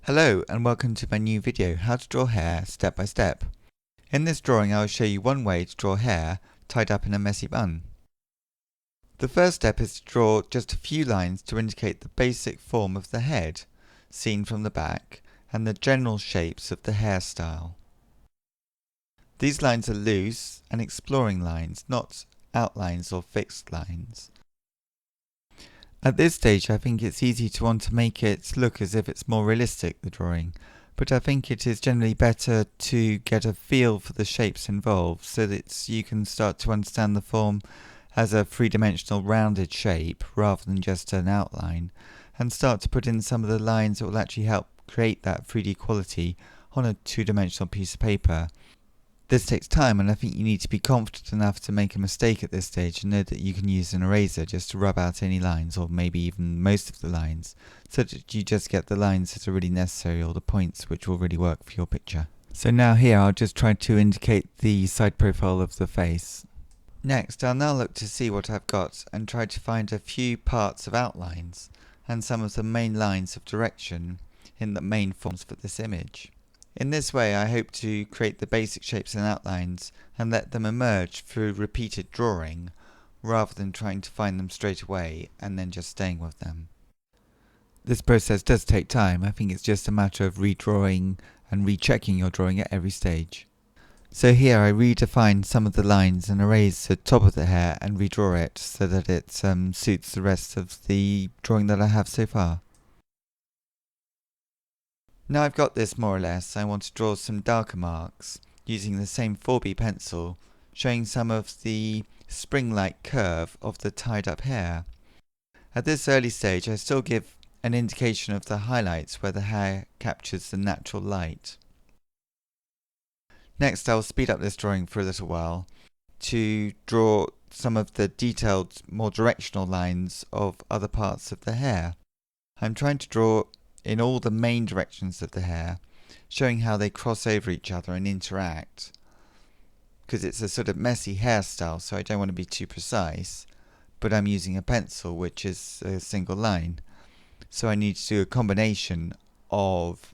Hello and welcome to my new video, how to draw hair step by step. In this drawing I will show you one way to draw hair tied up in a messy bun. The first step is to draw just a few lines to indicate the basic form of the head, seen from the back, and the general shapes of the hairstyle. These lines are loose and exploring lines, not outlines or fixed lines. At this stage I think it's easy to want to make it look as if it's more realistic, the drawing, but I think it is generally better to get a feel for the shapes involved so that you can start to understand the form as a three-dimensional rounded shape rather than just an outline, and start to put in some of the lines that will actually help create that 3D quality on a two-dimensional piece of paper. This takes time, and I think you need to be confident enough to make a mistake at this stage and know that you can use an eraser just to rub out any lines, or maybe even most of the lines, so that you just get the lines that are really necessary or the points which will really work for your picture. So now here I'll just try to indicate the side profile of the face. Next I'll now look to see what I've got and try to find a few parts of outlines and some of the main lines of direction in the main forms for this image. In this way I hope to create the basic shapes and outlines and let them emerge through repeated drawing rather than trying to find them straight away and then just staying with them. This process does take time. I think it's just a matter of redrawing and rechecking your drawing at every stage. So here I redefine some of the lines and erase the top of the hair and redraw it so that it suits the rest of the drawing that I have so far. Now I've got this more or less, I want to draw some darker marks using the same 4B pencil, showing some of the spring-like curve of the tied up hair. At this early stage I still give an indication of the highlights where the hair captures the natural light. Next I will speed up this drawing for a little while to draw some of the detailed, more directional lines of other parts of the hair. I'm trying to draw in all the main directions of the hair, showing how they cross over each other and interact. Because it's a sort of messy hairstyle, so I don't want to be too precise, but I'm using a pencil which is a single line. So I need to do a combination of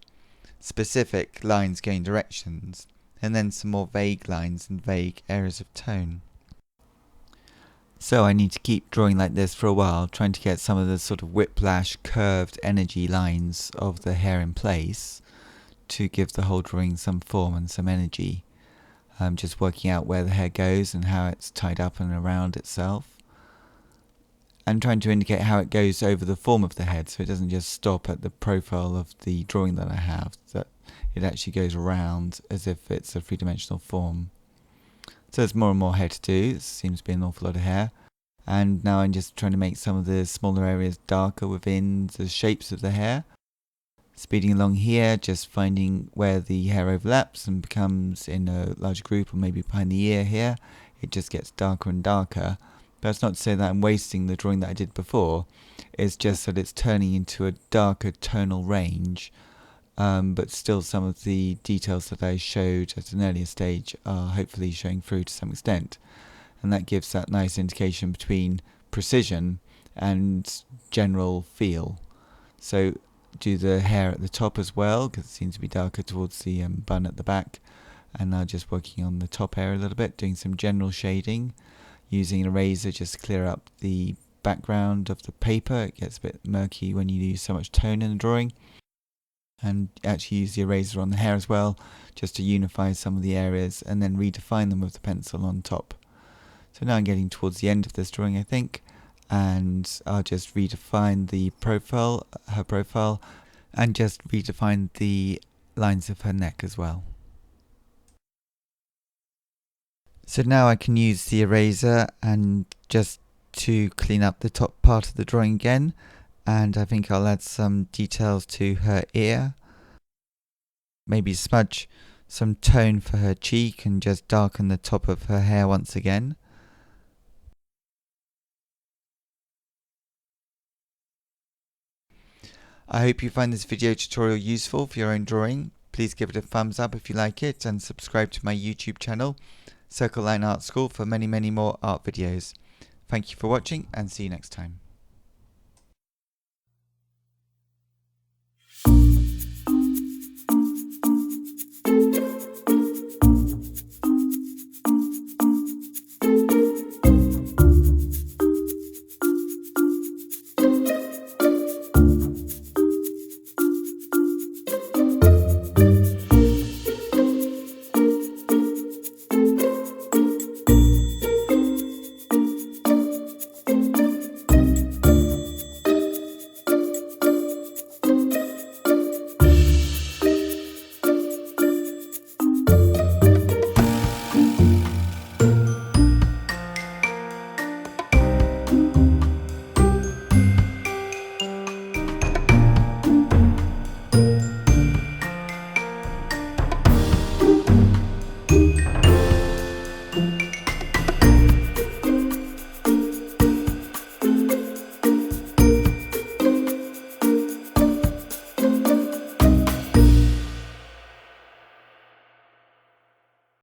specific lines going directions, and then some more vague lines and vague areas of tone. So I need to keep drawing like this for a while, trying to get some of the sort of whiplash curved energy lines of the hair in place to give the whole drawing some form and some energy. Just working out where the hair goes and how it's tied up and around itself. And trying to indicate how it goes over the form of the head so it doesn't just stop at the profile of the drawing that I have, that it actually goes around as if it's a three-dimensional form. So there's more and more hair to do. It seems to be an awful lot of hair. And now I'm just trying to make some of the smaller areas darker within the shapes of the hair. Speeding along here, just finding where the hair overlaps and becomes in a larger group, or maybe behind the ear here. It just gets darker and darker. But that's not to say that I'm wasting the drawing that I did before. It's just that it's turning into a darker tonal range. But still some of the details that I showed at an earlier stage are hopefully showing through to some extent, and that gives that nice indication between precision and general feel. So do the hair at the top as well, because it seems to be darker towards the bun at the back, and now just working on the top area a little bit, doing some general shading, using an eraser just to clear up the background of the paper. It gets a bit murky when you use so much tone in the drawing. And actually use the eraser on the hair as well, just to unify some of the areas and then redefine them with the pencil on top. So now I'm getting towards the end of this drawing, I think, and I'll just redefine the profile, her profile, and just redefine the lines of her neck as well. So now I can use the eraser and just to clean up the top part of the drawing again. And I think I'll add some details to her ear. Maybe smudge some tone for her cheek and just darken the top of her hair once again. I hope you find this video tutorial useful for your own drawing. Please give it a thumbs up if you like it, and subscribe to my YouTube channel, Circle Line Art School, for many more art videos. Thank you for watching, and see you next time.